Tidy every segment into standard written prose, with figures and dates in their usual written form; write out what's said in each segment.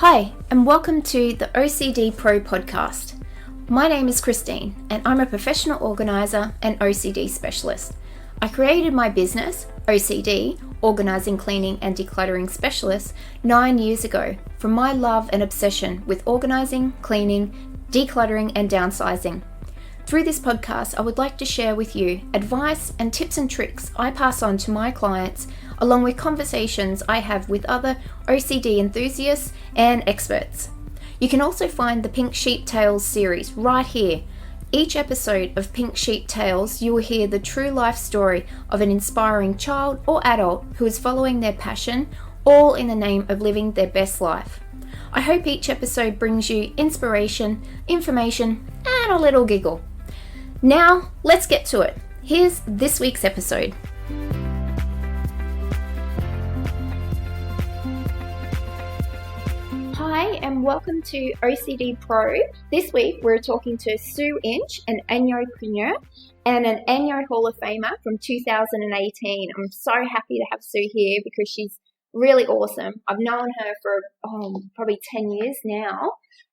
Hi, and welcome to the OCDPro podcast. My name is Christine, and I'm a professional organizer and OCD specialist. I created my business, OCD, Organising, Cleaning and Decluttering Specialist, 9 years ago from my love and obsession with organising, cleaning, decluttering and downsizing. Through this podcast, I would like to share with you advice and tips and tricks I pass on to my clients, along with conversations I have with other OCD enthusiasts and experts. You can also find the Pink Sheep Tales series right here. Each episode of Pink Sheep Tales, you will hear the true life story of an inspiring child or adult who is following their passion, all in the name of living their best life. I hope each episode brings you inspiration, information, and a little giggle. Now, let's get to it. Here's this week's episode. Hi, and welcome to OCDPro. This week, we're talking to Sue Inch, an ENJOpreneur and an ENJO Hall of Famer from 2018. I'm so happy to have Sue here because she's really awesome. I've known her for probably 10 years now,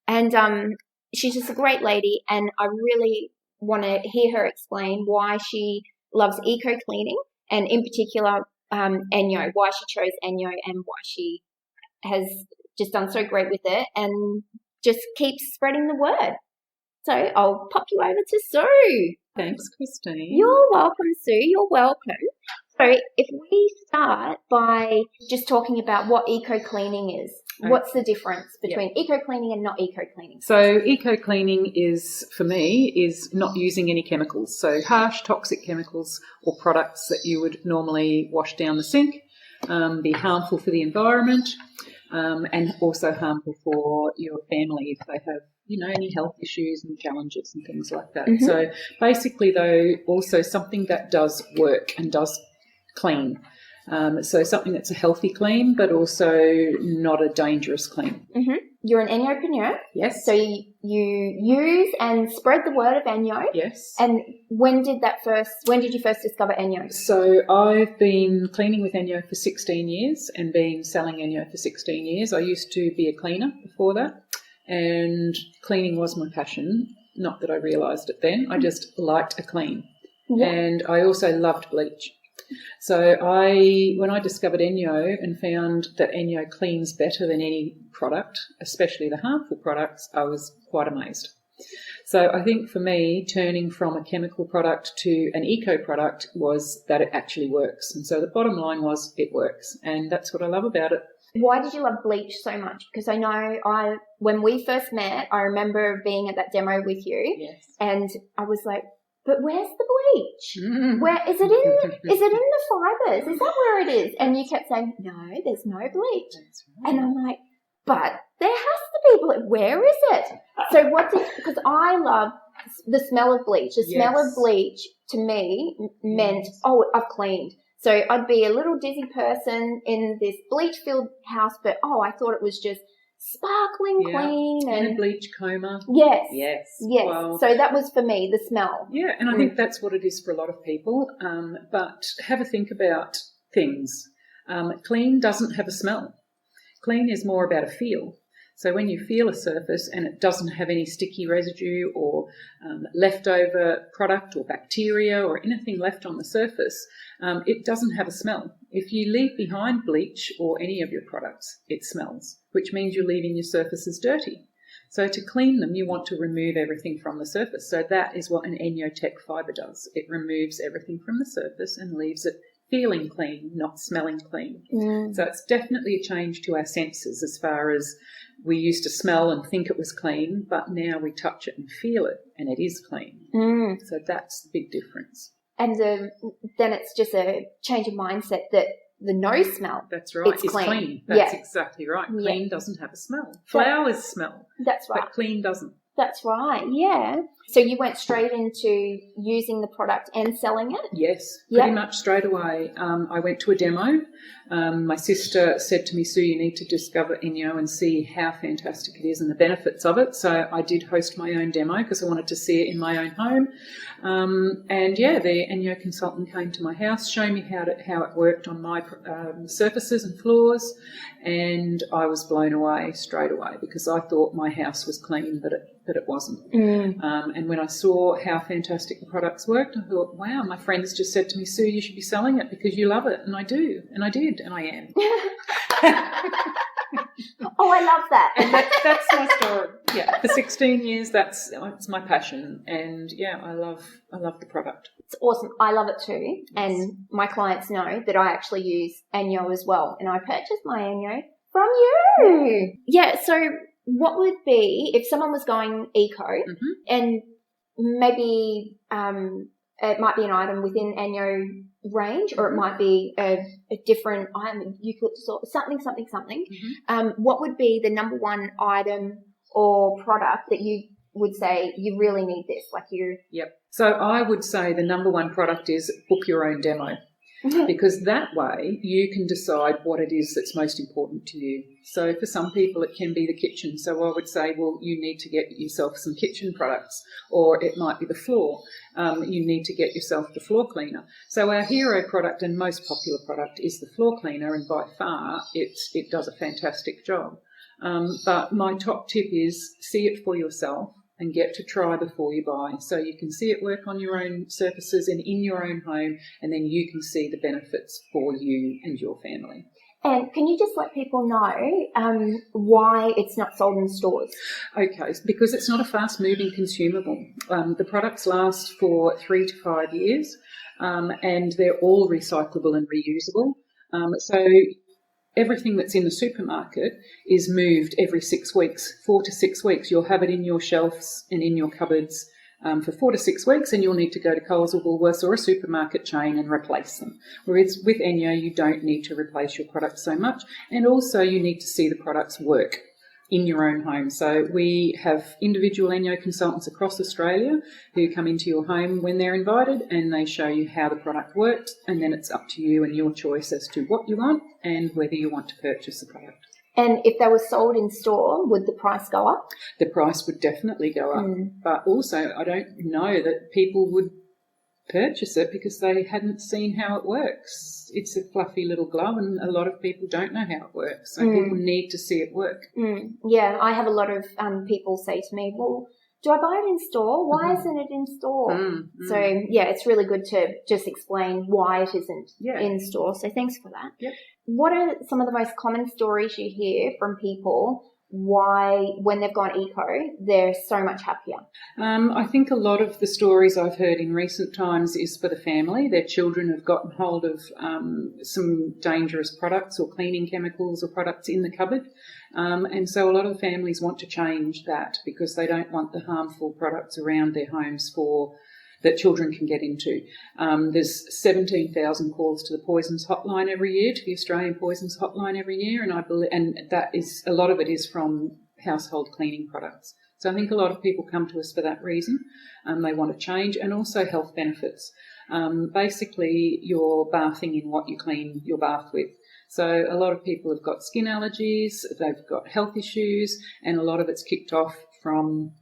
and she's just a great lady, and I really want to hear her explain why she loves eco-cleaning, and in particular ENJO, why she chose ENJO and why she has just done so great with it and just keeps spreading the word. So I'll pop you over to Sue. Thanks, Christine. You're welcome, Sue. You're welcome. So if we start by just talking about what eco-cleaning is, what's the difference between eco-cleaning and not eco-cleaning? So eco-cleaning is, for me, is not using any chemicals. So harsh, toxic chemicals or products that you would normally wash down the sink, be harmful for the environment, and also harmful for your family if they have, any health issues and challenges and things like that. Mm-hmm. So basically, though, also something that does work and does clean. So something that's a healthy clean, but also not a dangerous clean. Mm-hmm. You're an ENJOpreneur. Yes. So you use and spread the word of ENJO. Yes. And when did you first discover ENJO? So I've been cleaning with ENJO for 16 years and been selling ENJO for 16 years. I used to be a cleaner before that, and cleaning was my passion. Not that I realised it then. I just liked a clean. Yeah. And I also loved bleach. So when I discovered ENJO and found that ENJO cleans better than any product, especially the harmful products, I was quite amazed. So I think for me, turning from a chemical product to an eco product was that it actually works. And so the bottom line was it works. And that's what I love about it. Why did you love bleach so much? Because I know when we first met, I remember being at that demo with you. Yes. And I was like, but where's the bleach? Where is it in the fibres? Is that where it is? And you kept saying, no, there's no bleach. That's right. And I'm like, but there has to be bleach. Where is it? So because I love the smell of bleach. The smell of bleach to me meant, I've cleaned. So I'd be a little dizzy person in this bleach-filled house, but I thought it was just sparkling clean and a bleach coma. Yes. Well, so that was for me, the smell. Yeah, and I think that's what it is for a lot of people. But have a think about things. Clean doesn't have a smell. Clean is more about a feel. So when you feel a surface and it doesn't have any sticky residue or leftover product or bacteria or anything left on the surface, it doesn't have a smell. If you leave behind bleach or any of your products, it smells, which means you're leaving your surfaces dirty. So to clean them, you want to remove everything from the surface. So that is what an ENJO Tech fibre does. It removes everything from the surface and leaves it feeling clean, not smelling clean. So it's definitely a change to our senses as far as we used to smell and think it was clean, but now we touch it and feel it and it is clean. So that's the big difference. And then it's just a change of mindset that the nose smell. That's right. It's clean. That's exactly right. Clean doesn't have a smell. Flowers smell. That's right. But clean doesn't. That's right, yeah. So you went straight into using the product and selling it? Yes, pretty much straight away. I went to a demo. My sister said to me, Sue, you need to discover Enjo and see how fantastic it is and the benefits of it. So I did host my own demo because I wanted to see it in my own home. The Enjo consultant came to my house, showed me how it worked on my surfaces and floors, and I was blown away straight away because I thought my house was clean, but it wasn't. And when I saw how fantastic the products worked, I thought, wow, my friends just said to me, Sue, you should be selling it because you love it. And I do, and I did, and I am. Oh, I love that. And that's my story. Yeah, for 16 years, that's my passion, and I love the product. It's awesome. I love it too, and my clients know that I actually use Enjo as well, and I purchased my Enjo from you. Yeah. So, what would be if someone was going eco, and maybe it might be an item within Enjo range, or it might be a different item, eucalyptus or something. What would be the number one item or product that you would say you really need this? Yep. So I would say the number one product is book your own demo. Because that way you can decide what it is that's most important to you. So for some people it can be the kitchen. So I would say, well, you need to get yourself some kitchen products, or it might be the floor. You need to get yourself the floor cleaner. So our hero product and most popular product is the floor cleaner, and by far it does a fantastic job. But my top tip is see it for yourself and get to try before you buy, so you can see it work on your own surfaces and in your own home, and then you can see the benefits for you and your family. And can you just let people know why it's not sold in stores? Okay, because it's not a fast-moving consumable. The products last for 3 to 5 years, and they're all recyclable and reusable. So everything that's in the supermarket is moved every 6 weeks, 4 to 6 weeks. You'll have it in your shelves and in your cupboards for 4 to 6 weeks, and you'll need to go to Coles or Woolworths or a supermarket chain and replace them. Whereas with Enjo, you don't need to replace your products so much, and also you need to see the products work in your own home. So we have individual Enjo consultants across Australia who come into your home when they're invited, and they show you how the product works, and then it's up to you and your choice as to what you want and whether you want to purchase the product. And if they were sold in store, would the price go up? The price would definitely go up. But also I don't know that people would purchase it because they hadn't seen how it works. It's a fluffy little glove, and a lot of people don't know how it works. So people need to see it work. Yeah, I have a lot of people say to me, well, do I buy it in store? Why isn't it in store? So, it's really good to just explain why it isn't in store. So thanks for that. Yep. What are some of the most common stories you hear from people why, when they've gone eco, they're so much happier? I think a lot of the stories I've heard in recent times is for the family. Their children have gotten hold of some dangerous products or cleaning chemicals or products in the cupboard. And so a lot of the families want to change that because they don't want the harmful products around their homes that children can get into. There's 17,000 calls to the Poisons Hotline every year, to the Australian Poisons Hotline every year, and that is, a lot of it is from household cleaning products. So I think a lot of people come to us for that reason. They want to change, and also health benefits. Basically, you're bathing in what you clean your bath with. So a lot of people have got skin allergies, they've got health issues, and a lot of it's kicked off from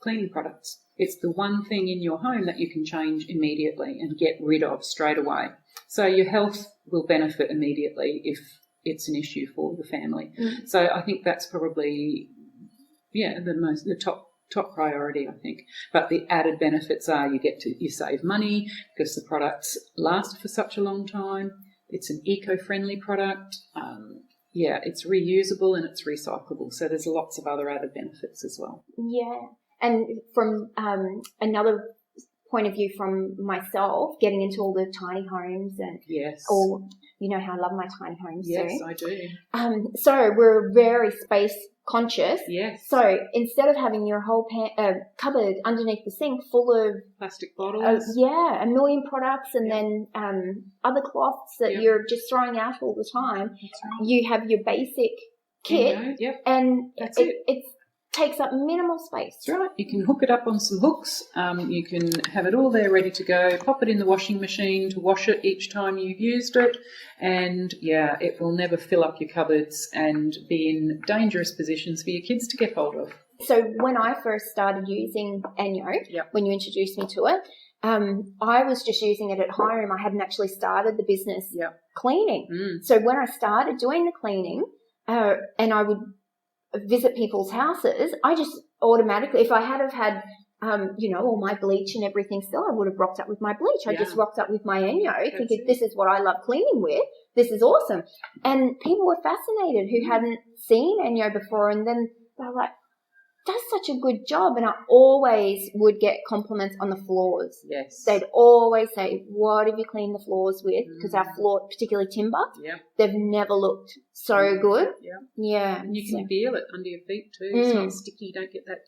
cleaning products. It's the one thing in your home that you can change immediately and get rid of straight away. So your health will benefit immediately if it's an issue for the family. So I think that's probably, the top priority, I think. But the added benefits are you save money because the products last for such a long time. It's an eco-friendly product. It's reusable and it's recyclable. So there's lots of other added benefits as well. Yeah. And from another point of view from myself, getting into all the tiny homes and all, you know how I love my tiny homes too. Yes, I do. So we're very space conscious. Yes. So instead of having your whole cupboard underneath the sink full of plastic bottles, a million products, and then other cloths that you're just throwing out all the time, you have your basic kit, Yep. and that's it. It's takes up minimal space. That's right. You can hook it up on some hooks. You can have it all there ready to go. Pop it in the washing machine to wash it each time you've used it. And, yeah, it will never fill up your cupboards and be in dangerous positions for your kids to get hold of. So when I first started using Enjo, when you introduced me to it, I was just using it at home. I hadn't actually started the business cleaning. So when I started doing the cleaning and I would visit people's houses, I just automatically, if I had have had, all my bleach and everything still, I would have rocked up with my bleach. I just rocked up with my Enjo, thinking this is what I love cleaning with. This is awesome. And people were fascinated who hadn't seen Enjo before, and then they were like, does such a good job. And I always would get compliments on the floors. Yes. They'd always say, what have you cleaned the floors with? Because our floor, particularly timber, they've never looked so good. Yeah. And you can feel it under your feet too. It's not sticky. You don't get that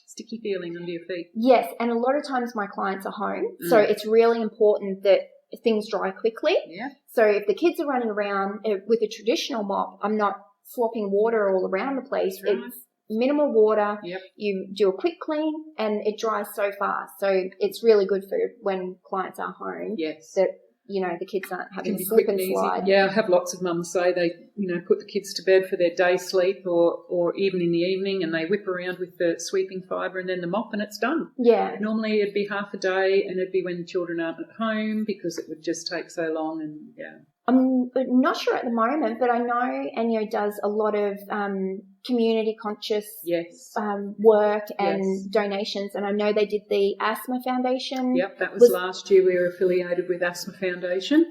sticky feeling under your feet. Yes. And a lot of times my clients are home. So it's really important that things dry quickly. Yeah. So if the kids are running around with a traditional mop, I'm not flopping water all around the place. Right. It's minimal water, you do a quick clean, and it dries so fast. So it's really good for when clients are home. Yes. That, the kids aren't having to slip and slide. Yeah, I have lots of mums say they, put the kids to bed for their day sleep or even in the evening, and they whip around with the sweeping fibre and then the mop and it's done. Yeah. Normally it'd be half a day, and it'd be when the children aren't at home because it would just take so long and, I'm not sure at the moment, but I know Enjo does a lot of community conscious work and donations, and I know they did the Asthma Foundation. Yep, that was last year. We were affiliated with Asthma Foundation.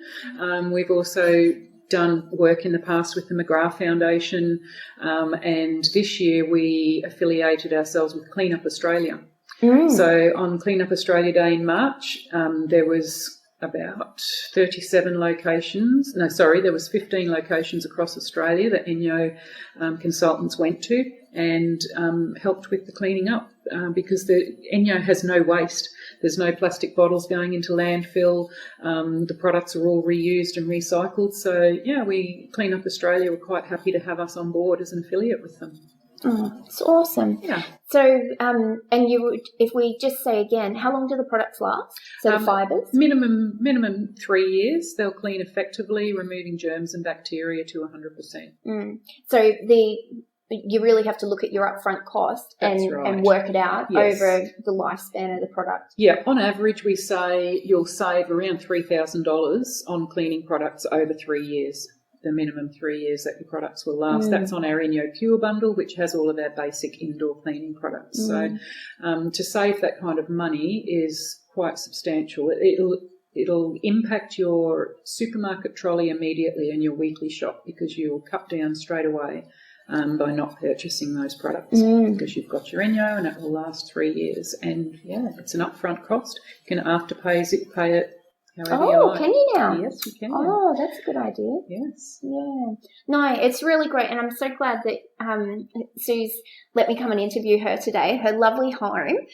We've also done work in the past with the McGrath Foundation, and this year we affiliated ourselves with Clean Up Australia. So on Clean Up Australia Day in March, there was about 37 locations. No, sorry, there was 15 locations across Australia that Enjo consultants went to and helped with the cleaning up because the Enjo has no waste. There's no plastic bottles going into landfill. The products are all reused and recycled. So, we Clean Up Australia were quite happy to have us on board as an affiliate with them. Oh, it's awesome. Yeah. So, and you would, if we just say again, how long do the products last? So the fibres? Minimum 3 years. They'll clean effectively, removing germs and bacteria to 100%. So you really have to look at your upfront cost and work it out over the lifespan of the product. Yeah, on average we say you'll save around $3,000 on cleaning products over 3 years. The minimum 3 years that your products will last. That's on our Enjo Pure bundle, which has all of our basic indoor cleaning products. So to save that kind of money is quite substantial. It'll impact your supermarket trolley immediately and your weekly shop because you'll cut down straight away by not purchasing those products because you've got your Enjo and it will last 3 years. And, it's an upfront cost. You can afterpay it, pay it however you like. Can you now? Yes, you can. Oh, that's a good idea. Yes. Yeah. No, it's really great, and I'm so glad that Sue's let me come and interview her today, her lovely home,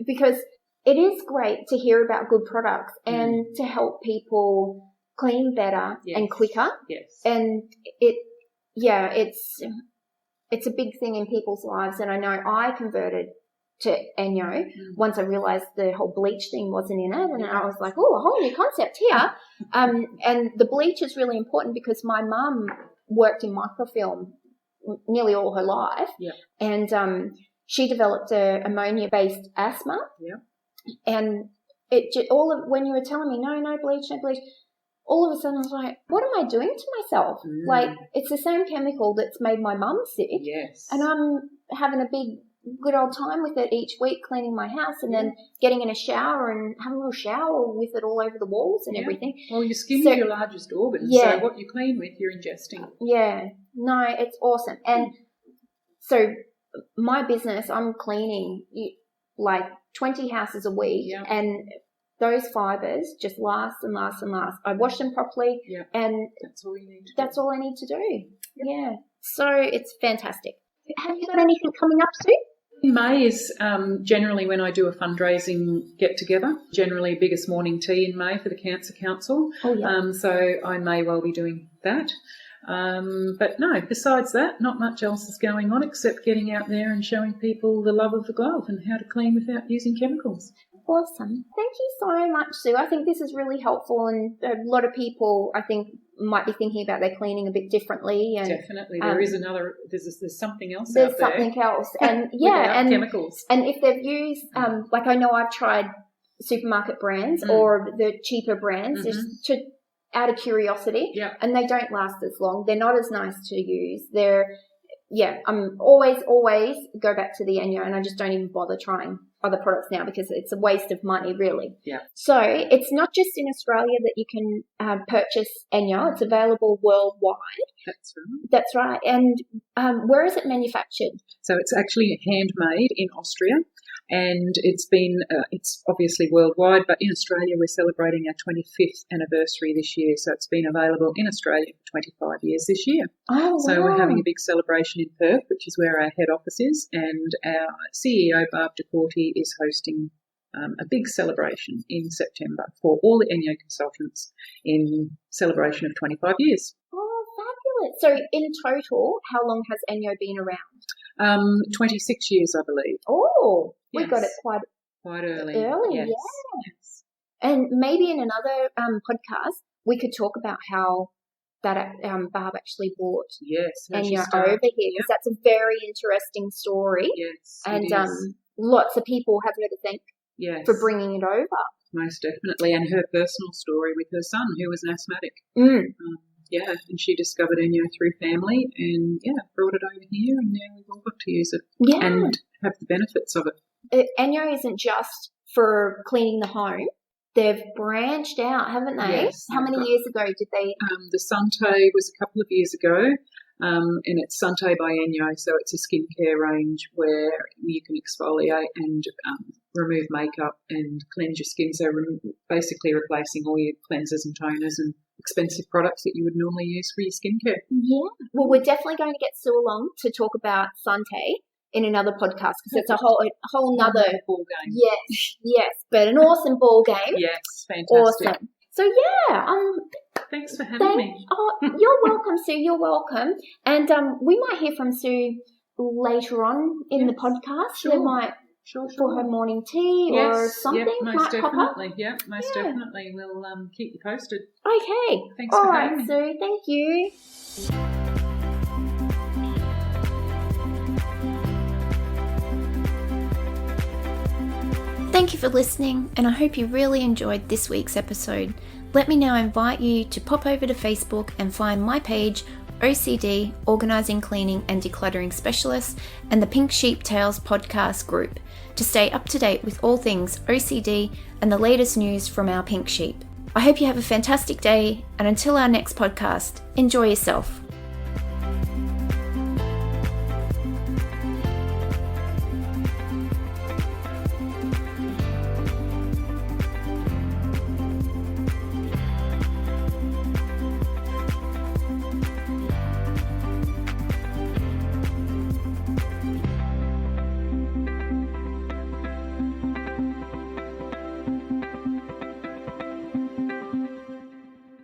because it is great to hear about good products and to help people clean better and quicker. Yes. And it's a big thing in people's lives, and I know I converted to Enjo once I realised the whole bleach thing wasn't in it, and I was like, oh, a whole new concept here. And the bleach is really important because my mum worked in microfilm nearly all her life, and she developed a ammonia-based asthma, and when you were telling me no bleach, all of a sudden I was like, what am I doing to myself? Like, it's the same chemical that's made my mum sick, and I'm having a good old time with it each week, cleaning my house and then getting in a shower and having a little shower with it all over the walls and everything. Well, your skin is your largest organ, so what you clean with, you're ingesting. Yeah, no, it's awesome. And so my business, I'm cleaning like 20 houses a week and those fibres just last and last and last. I wash them properly and that's all you need to do. That's all I need to do. Yeah. So it's fantastic. Have you got anything coming up soon? May is generally when I do a fundraising get-together, generally biggest morning tea in May for the Cancer Council. So I may well be doing that. But no, besides that, not much else is going on except getting out there and showing people the love of the glove and how to clean without using chemicals. Awesome. Thank you so much, Sue. I think this is really helpful, and a lot of people, I think, might be thinking about their cleaning a bit differently. And definitely. There's something else there's out there. There's something else. And yeah, and chemicals. And if they've used, like I know I've tried supermarket brands or the cheaper brands just out of curiosity, and they don't last as long. They're not as nice to use. I'm always go back to the ENJO, and I just don't even bother trying other products now because it's a waste of money, really. Yeah. So it's not just in Australia that you can purchase ENJO. It's available worldwide. That's right. And where is it manufactured? So it's actually handmade in Austria, and it's obviously worldwide, but in Australia we're celebrating our 25th anniversary this year, so it's been available in Australia for 25 years this year. Oh, so wow. We're having a big celebration in Perth, which is where our head office is, and our CEO, Barb DeCourty, is hosting a big celebration in September for all the ENJO consultants in celebration of 25 years. Oh, fabulous. So in total, how long has ENJO been around? 26 years, I believe. Oh, yes. We got it quite early. Yes. And maybe in another podcast, we could talk about how that Barb actually bought ENJO over here, because that's a very interesting story. Yes, and lots of people have her to thank for bringing it over. Most definitely, and her personal story with her son, who was an asthmatic. And she discovered ENJO through family, and brought it over here, and now we've all got to use it and have the benefits of it. ENJO isn't just for cleaning the home. They've branched out, haven't they? Yes. How many years ago did they? The Sante was a couple of years ago, and it's Sante by ENJO, so it's a skincare range where you can exfoliate and remove makeup and cleanse your skin, so basically replacing all your cleansers and toners and expensive products that you would normally use for your skincare. Yeah. Well, we're definitely going to get Sue along to talk about Sante in another podcast, because it's a whole nother ball game. Yes, but an awesome ball game. Yes, fantastic. Awesome. So thanks for having me. Oh, you're welcome, Sue. You're welcome. And we might hear from Sue later on in the podcast. Sure. They might for her morning tea or something. Yep, most might pop up. Most definitely. We'll keep you posted. Okay. Thanks for having me. Sue. Thank you. Thank you for listening, and I hope you really enjoyed this week's episode. Let me now invite you to pop over to Facebook and find my page, OCD, Organising, Cleaning and Decluttering Specialist, and the Pink Sheep Tales podcast group to stay up to date with all things OCD and the latest news from our pink sheep. I hope you have a fantastic day, and until our next podcast, enjoy yourself.